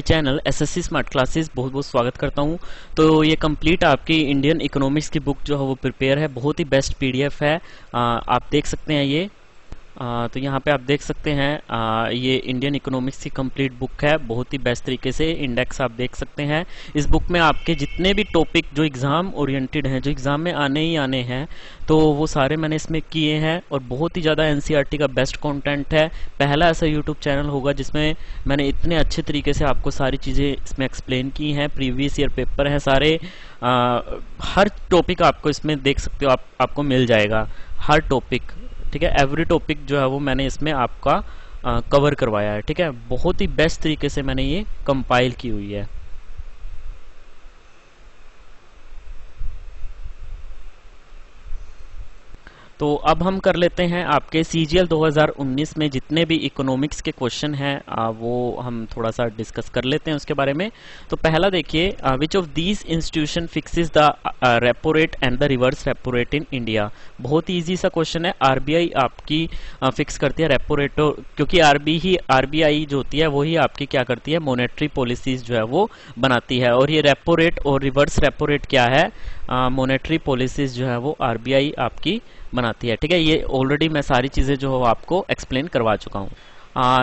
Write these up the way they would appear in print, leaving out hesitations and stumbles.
Channel SSC smart classes बहुत बहुत स्वागत करता हूं। तो ये कंप्लीट आपकी इंडियन इकोनॉमिक्स की बुक जो है वो प्रिपेयर है, बहुत ही बेस्ट पीडीएफ है। आप देख सकते हैं ये। तो यहाँ पे आप देख सकते हैं ये इंडियन इकोनॉमिक्स की कंप्लीट बुक है, बहुत ही बेस्ट तरीके से इंडेक्स आप देख सकते हैं। इस बुक में आपके जितने भी टॉपिक जो एग्ज़ाम ओरिएंटेड हैं, जो एग्ज़ाम में आने ही आने हैं, तो वो सारे मैंने इसमें किए हैं और बहुत ही ज़्यादा एनसीईआरटी का बेस्ट कंटेंट है। पहला ऐसा यूट्यूब चैनल होगा जिसमें मैंने इतने अच्छे तरीके से आपको सारी चीज़ें इसमें एक्सप्लेन की हैं। प्रीवियस ईयर पेपर हैं सारे, हर टॉपिक आपको इसमें देख सकते हो, आपको मिल जाएगा हर टॉपिक। ठीक है, एवरी टॉपिक जो है वो मैंने इसमें आपका कवर करवाया है। ठीक है, बहुत ही बेस्ट तरीके से मैंने ये कंपाइल की हुई है। तो अब हम कर लेते हैं आपके सीजीएल 2019 में जितने भी इकोनॉमिक्स के क्वेश्चन हैं वो हम थोड़ा सा डिस्कस कर लेते हैं उसके बारे में। तो पहला देखिए, which of these institution fixes the repo rate and the reverse repo rate in India. बहुत ही इजी सा क्वेश्चन है। आरबीआई आपकी फिक्स करती है रेपो रेट, क्योंकि आरबीआई जो होती है वही आपकी क्या करती है, मॉनेटरी पॉलिसीज जो है वो बनाती है। और ये रेपो रेट और रिवर्स रेपो रेट क्या है, मॉनेटरी पॉलिसीज जो है वो आरबीआई आपकी बनाती है। ठीक है, ये ऑलरेडी मैं सारी चीजें जो आपको एक्सप्लेन करवा चुका हूँ।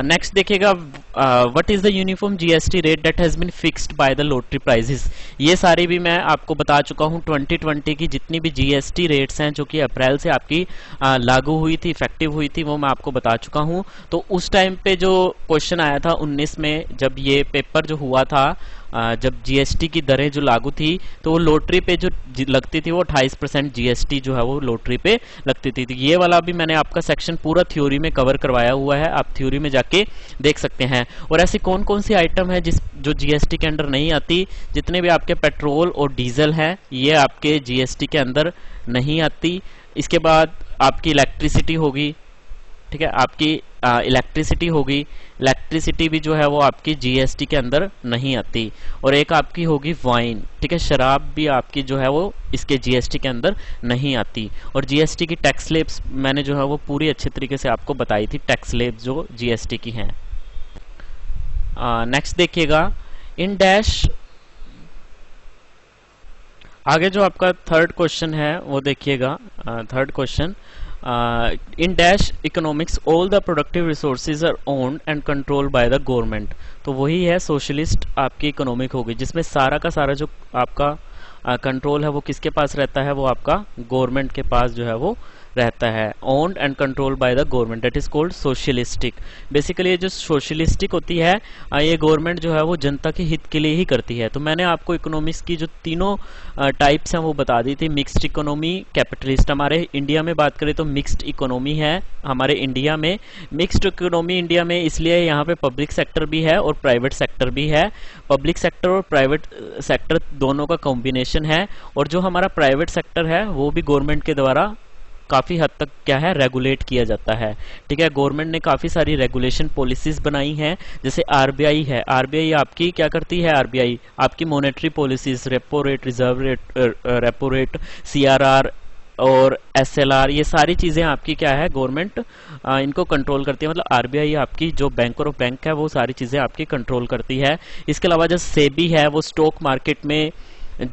नेक्स्ट देखिएगा, what is the uniform GST rate that has been fixed by the lottery prizes. ये सारी भी मैं आपको बता चुका हूँ। 2020 की जितनी भी जीएसटी रेट्स हैं जो कि अप्रैल से आपकी लागू हुई थी, इफेक्टिव हुई थी, वो मैं आपको बता चुका हूँ। तो उस टाइम पे जो क्वेश्चन आया था 19 में, जब ये पेपर जो हुआ था, जब जीएसटी की दरें जो लागू थी, तो वो लॉटरी पे जो लगती थी वो 28% जीएसटी जो है वो लॉटरी पे लगती थी। तो ये वाला भी मैंने आपका सेक्शन पूरा थ्योरी में कवर करवाया हुआ है, आप थ्योरी में जाके देख सकते हैं। और ऐसी कौन कौन सी आइटम है जो जीएसटी के अंदर नहीं आती। जितने भी आपके पेट्रोल और डीजल है ये आपके जीएसटी के अंदर नहीं आती। इसके बाद आपकी इलेक्ट्रिसिटी होगी। ठीक है, आपकी इलेक्ट्रिसिटी होगी, इलेक्ट्रिसिटी भी जो है वो आपकी जीएसटी के अंदर नहीं आती। और एक आपकी होगी वाइन। ठीक है, शराब भी आपकी जो है वो इसके जीएसटी के अंदर नहीं आती। और जीएसटी की टैक्स स्लैब्स मैंने जो है वो पूरी अच्छे तरीके से आपको बताई थी, टैक्स स्लैब्स जो जीएसटी की हैं। नेक्स्ट देखिएगा, इन डैश, आगे जो आपका थर्ड क्वेश्चन है वो देखिएगा। Third question, in dash economics all the productive resources are owned and controlled by the government। तो वही है सोशलिस्ट आपकी इकोनॉमिक होगी, जिसमें सारा का सारा जो आपका कंट्रोल है वो किसके पास रहता है, वो आपका गवर्नमेंट के पास जो है वो रहता है। Owned and control by the government, that is called socialistic. Basically ये जो सोशलिस्टिक होती है, ये गवर्नमेंट जो है वो जनता के हित के लिए ही करती है। तो मैंने आपको इकोनॉमिक्स की जो तीनों टाइप्स हैं वो बता दी थी, मिक्स्ड इकोनॉमी, कैपिटलिस्ट। हमारे इंडिया में बात करें तो मिक्स्ड इकोनॉमी है हमारे इंडिया में। मिक्स्ड इकोनॉमी इंडिया में इसलिए यहाँ पे पब्लिक सेक्टर भी है और प्राइवेट सेक्टर भी है। पब्लिक सेक्टर और प्राइवेट सेक्टर दोनों का कॉम्बिनेशन है। और जो हमारा प्राइवेट सेक्टर है वो भी गवर्नमेंट के द्वारा काफी हद तक क्या है, रेगुलेट किया जाता है। ठीक है, गवर्नमेंट ने काफी सारी रेगुलेशन पॉलिसीज बनाई हैं। जैसे आरबीआई है, आरबीआई आपकी क्या करती है, आरबीआई आपकी monetary policies, repo rate, reserve rate, repo rate, CRR और एसएलआर, ये सारी चीजें आपकी क्या है, गवर्नमेंट इनको कंट्रोल करती है। मतलब आरबीआई आपकी जो बैंकर ऑफ बैंक है वो सारी चीजें आपकी कंट्रोल करती है। इसके अलावा जो सेबी है वो स्टॉक मार्केट में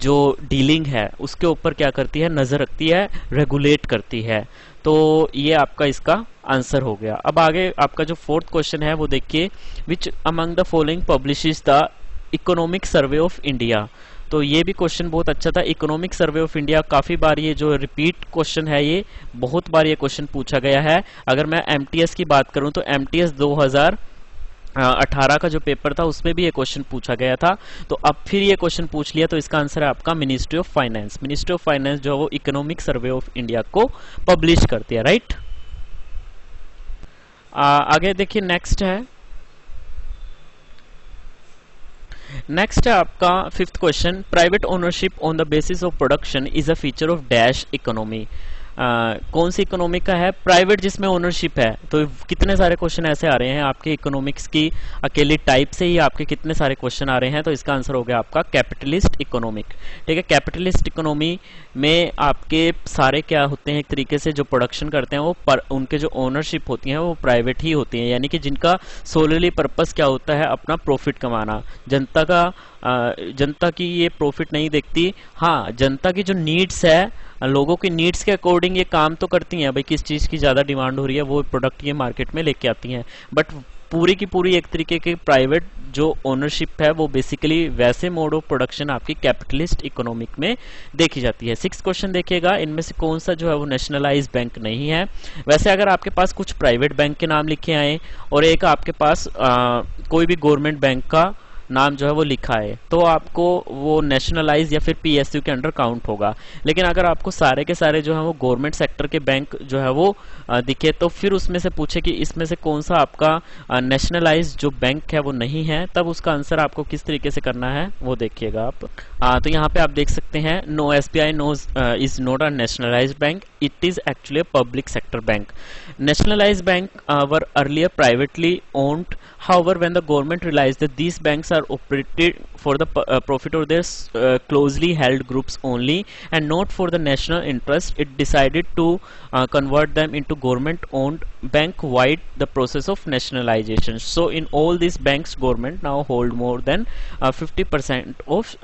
जो डीलिंग है उसके ऊपर क्या करती है, नजर रखती है, रेगुलेट करती है। तो ये आपका इसका आंसर हो गया। अब आगे आपका जो फोर्थ क्वेश्चन है वो देखिए, which among the following publishes the economic survey of India. तो ये भी क्वेश्चन बहुत अच्छा था। इकोनॉमिक सर्वे ऑफ इंडिया काफी बार ये जो रिपीट क्वेश्चन है, ये बहुत बार ये क्वेश्चन पूछा गया है। अगर मैं एमटीएस की बात करूं तो एमटीएस 2018 का जो पेपर था उसमें भी ये क्वेश्चन पूछा गया था। तो अब फिर ये क्वेश्चन पूछ लिया, तो इसका आंसर है आपका ministry of finance. Ministry of finance जो है वो इकोनॉमिक सर्वे ऑफ इंडिया को पब्लिश करती है, राइट। आगे देखिए, नेक्स्ट है आपका fifth question, private ownership on the basis of production is a feature of dash economy. कौन सी इकोनॉमिक का है? प्राइवेट जिसमें ओनरशिप है। तो कितने सारे क्वेश्चन ऐसे आ रहे हैं आपके इकोनॉमिक्स की अकेली टाइप से ही आपके कितने सारे क्वेश्चन आ रहे हैं। तो इसका आंसर हो गया आपका कैपिटलिस्ट इकोनॉमिक। ठीक है, कैपिटलिस्ट इकोनॉमी में आपके सारे क्या होते हैं, एक तरीके से जो प्रोडक्शन करते हैं वो उनके जो ओनरशिप होती है वो प्राइवेट ही होती है, यानी कि जिनका सोलरली पर्पस क्या होता है, अपना प्रॉफिट कमाना। जनता की ये प्रॉफिट नहीं देखती। हाँ, जनता की जो नीड्स है, लोगों की नीड्स के अकॉर्डिंग ये काम तो करती हैं, भाई किस चीज़ की ज़्यादा डिमांड हो रही है वो प्रोडक्ट ये मार्केट में लेके आती हैं। बट पूरी की पूरी एक तरीके की प्राइवेट जो ओनरशिप है वो बेसिकली वैसे मोड ऑफ प्रोडक्शन आपकी कैपिटलिस्ट इकोनॉमिक में देखी जाती है। 6 क्वेश्चन देखिएगा, इनमें से कौन सा जो है वो नेशनलाइज बैंक नहीं है। वैसे अगर आपके पास कुछ प्राइवेट बैंक के नाम लिखे आए और एक आपके पास कोई भी गवर्नमेंट बैंक का नाम जो है वो लिखा है, तो आपको वो नेशनलाइज या फिर पीएसयू के अंडर काउंट होगा। लेकिन अगर आपको सारे के सारे जो है वो गवर्नमेंट सेक्टर के बैंक जो है वो दिखे, तो फिर उसमें से पूछे कि इसमें से कौन सा आपका नेशनलाइज जो बैंक है वो नहीं है, तब उसका आंसर आपको किस तरीके से करना है वो देखिएगा आप। तो यहाँ पे आप देख सकते हैं, no SBI is not a nationalised bank, it is actually a public sector bank. Nationalized bank were earlier privately owned. However, when the government realized that these banks are operated for the profit of their closely held groups only and not for the national interest, it decided to convert them into government-owned bank wide the process of nationalization. So, in all these banks, government now hold more than 50% of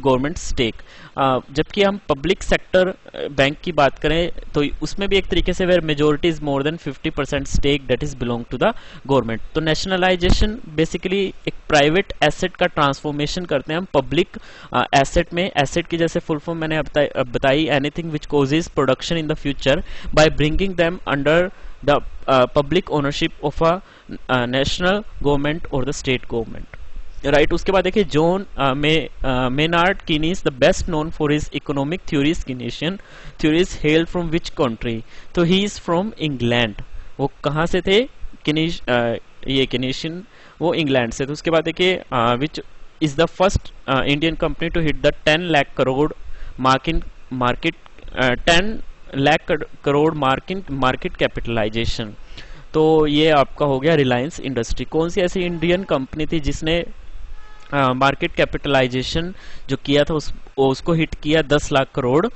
government stake. जबकि हम public sector bank की बात करें तो उसमें भी एक तरीके से where majority is more than 50% stake that is belong to the government. तो नेशनलाइजेशन बेसिकली एक प्राइवेट एसेट का ट्रांसफॉर्मेशन करते हैं हम पब्लिक एसेट में. एसेट की जैसे फुल फॉर्म मैंने बताई, anything which causes production in the future by bringing them under the public ownership of a national government और द स्टेट गवर्नमेंट. राइट. उसके बाद देखिए John Maynard Keynes the best known for his economic theories. Keynesian theories hail from which country? तो he is from England. वो कहाँ से थे? ये कीनेशियन वो इंग्लैंड से. तो उसके बाद देखिए which is the first Indian company to hit the 10 lakh crore market 10 lakh crore market capitalisation. तो ये आपका हो गया रिलायंस इंडस्ट्री. कौन सी ऐसी इंडियन कंपनी थी जिसने मार्केट कैपिटलाइजेशन जो किया था उसको हिट किया 10 लाख करोड़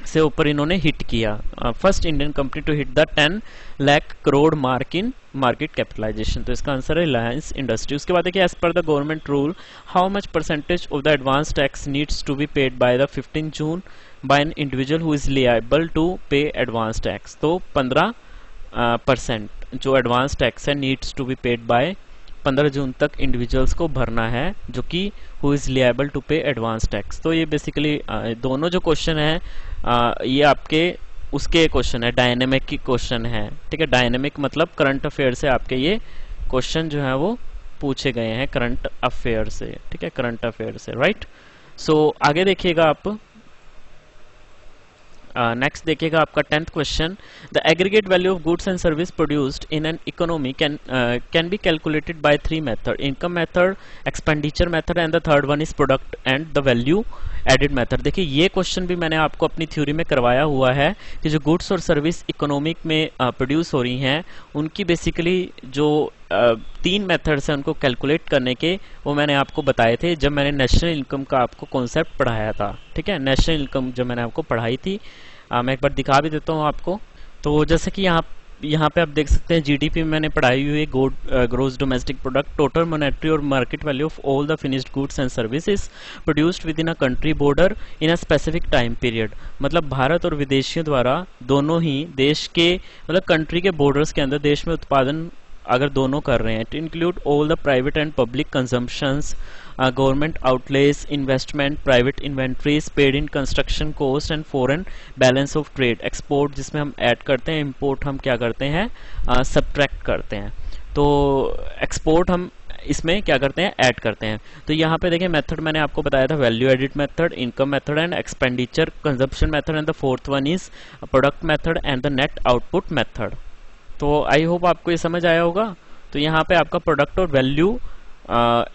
से ऊपर इन्होंने हिट किया. First Indian company to hit the 10 lakh crore market capitalisation. तो इसका आंसर है रिलायंस इंडस्ट्री. उसके बाद देखिए as per the government rule how much percentage of the advance tax needs to be paid by the 15 June by an individual who is liable to pay advance tax. तो 15% जो advance tax है needs to be paid by 15 June तक individuals को भरना है जो कि who is liable to pay advance tax. तो ये बेसिकली दोनों जो क्वेश्चन है ये आपके उसके क्वेश्चन है, डायनेमिक की क्वेश्चन है. ठीक है, डायनेमिक मतलब करंट अफेयर से आपके ये क्वेश्चन जो है वो पूछे गए हैं करंट अफेयर से. ठीक है, करंट अफेयर से. राइट. सो आगे देखिएगा आप. नेक्स्ट देखिएगा आपका 10th question. The aggregate value of goods and service produced in an economy can be calculated by 3 method: income method, expenditure method and the third one is product and the value added method. देखिए ये question भी मैंने आपको अपनी theory में करवाया हुआ है कि जो गुड्स और सर्विस इकोनॉमिक में प्रोड्यूस हो रही हैं उनकी बेसिकली जो 3 मेथड्स हैं उनको कैलकुलेट करने के, वो मैंने आपको बताए थे जब मैंने नेशनल इनकम का आपको कॉन्सेप्ट पढ़ाया था. ठीक है, नेशनल इनकम जब मैंने आपको पढ़ाई थी, मैं एक बार दिखा भी देता हूँ आपको. तो जैसे कि यहाँ पे आप देख सकते हैं जीडीपी में मैंने पढ़ाई हुई है gross domestic product, total monetary और market value of all the finished goods and services produced within a country border in a specific time period. मतलब भारत और विदेशियों द्वारा दोनों ही देश के मतलब कंट्री के बॉर्डर्स के अंदर देश में उत्पादन अगर दोनों कर रहे हैं, to include all the private and public consumptions, government outlays, investment, private inventories, paid in construction cost and foreign balance of trade. Export जिसमें हम ऐड करते हैं, इंपोर्ट हम क्या करते हैं सब्ट्रैक्ट करते हैं. तो एक्सपोर्ट हम इसमें क्या करते हैं ऐड करते हैं. तो यहाँ पे देखिए मेथड मैंने आपको बताया था value added method, income method and expenditure consumption method and the fourth one is product method and the net output method. तो आई होप आपको ये समझ आया होगा. तो यहाँ पे आपका प्रोडक्ट और वैल्यू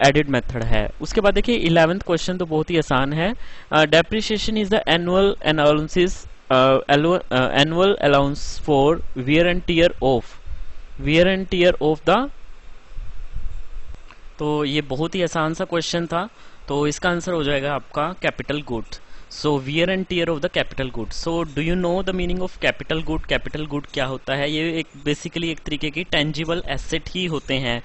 एडिड मेथड है. उसके बाद देखिए 11th क्वेश्चन तो बहुत ही आसान है. Depreciation is the annual allowances annual allowance for wear and tear of the. तो ये बहुत ही आसान सा क्वेश्चन था, तो इसका आंसर हो जाएगा आपका capital good. So wear and tear of the capital good. So do you know the meaning of capital good? Capital good क्या होता है? ये एक बेसिकली एक तरीके की टेंजिबल एसेट ही होते हैं,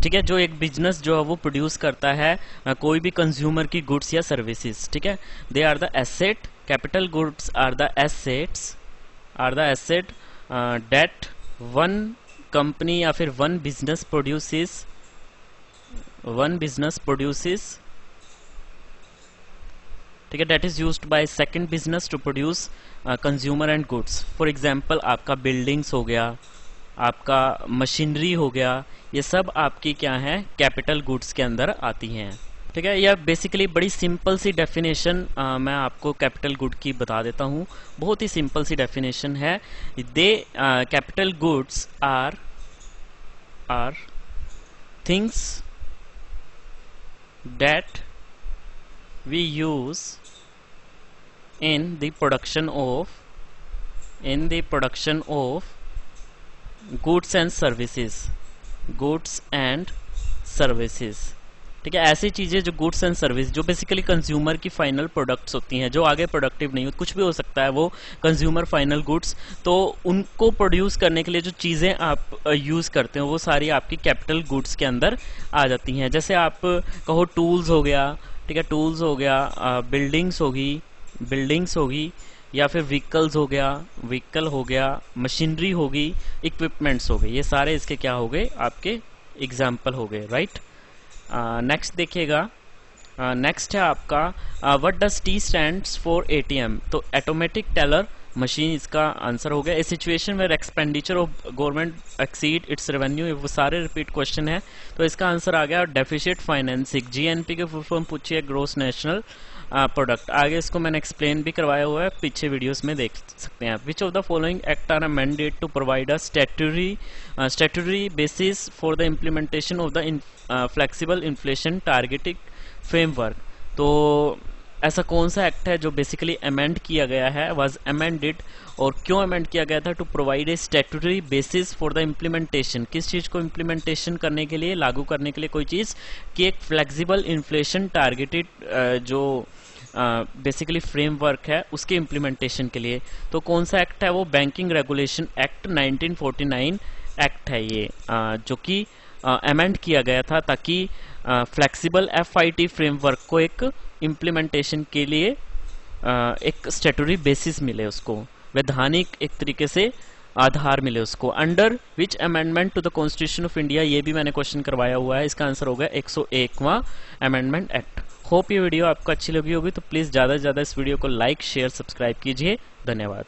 ठीक है, जो एक बिजनेस जो है वो प्रोड्यूस करता है कोई भी कंज्यूमर की गुड्स या सर्विसेज, ठीक है। They are the asset, capital goods are the asset that one company या फिर वन बिजनेस प्रोड्यूसेस, ठीक है, that is used by second business to produce consumer and goods. For example आपका buildings हो गया, आपका मशीनरी हो गया, ये सब आपकी क्या है, कैपिटल गुड्स के अंदर आती हैं, ठीक है। यह बेसिकली बड़ी सिंपल सी डेफिनेशन मैं आपको कैपिटल गुड की बता देता हूँ। बहुत ही सिंपल सी डेफिनेशन है। They capital goods are things that we use in the production of goods and services, ठीक है। ऐसी चीजें जो गुड्स एंड सर्विस, जो बेसिकली कंज्यूमर की फाइनल प्रोडक्ट्स होती हैं, जो आगे प्रोडक्टिव नहीं हो, कुछ भी हो सकता है वो कंज्यूमर फाइनल गुड्स, तो उनको प्रोड्यूस करने के लिए जो चीजें आप यूज करते हो वो सारी आपकी कैपिटल गुड्स के अंदर आ जाती हैं। जैसे आप कहो टूल्स हो गया, ठीक है, टूल्स हो गया, बिल्डिंग्स होगी, या फिर व्हीकल हो गया, मशीनरी होगी, इक्विपमेंट्स हो गए, ये सारे इसके क्या हो गए, आपके एग्जाम्पल हो गए, राइट। नेक्स्ट देखिएगा, नेक्स्ट है आपका what does T stands for ATM. तो ऑटोमेटिक टेलर मशीन इसका आंसर हो गया। A situation where expenditure of government exceed its revenue, वो सारे रिपीट क्वेश्चन है, तो इसका आंसर आ गया डेफिसिट फाइनेंसिंग। जीएनपी के फुल फॉर्म पूछिए, ग्रोस नेशनल प्रोडक्ट। आगे इसको मैंने एक्सप्लेन भी करवाया हुआ है, पीछे वीडियोस में देख सकते हैं आप। Which of the following act are amended to provide a statutory basis for the implementation of the flexible inflation targeting framework. तो ऐसा कौन सा एक्ट है जो बेसिकली अमेंड किया गया है, वाज अमेंडेड, और क्यों अमेंड किया गया था? To provide a statutory basis for the implementation, किस चीज को इम्प्लीमेंटेशन करने के लिए, लागू करने के लिए कोई चीज, कि एक फ्लेक्सिबल इन्फ्लेशन टारगेटेड जो बेसिकली फ्रेमवर्क है उसके इम्प्लीमेंटेशन के लिए। तो कौन सा एक्ट है वो? बैंकिंग रेगुलेशन एक्ट 1949 एक्ट है ये, जो कि अमेंड किया गया था ताकि फ्लेक्सिबल FIT फ्रेमवर्क को एक इम्प्लीमेंटेशन के लिए एक स्टैट्यूटरी बेसिस मिले, उसको वैधानिक एक तरीके से आधार मिले उसको। Under which amendment to the constitution of India, ये भी मैंने क्वेश्चन करवाया हुआ है, इसका आंसर होगा 101वां अमेंडमेंट एक्ट। होप ये वीडियो आपको अच्छी लगी होगी, तो प्लीज ज्यादा से ज्यादा इस वीडियो को लाइक, शेयर, सब्सक्राइब कीजिए। धन्यवाद।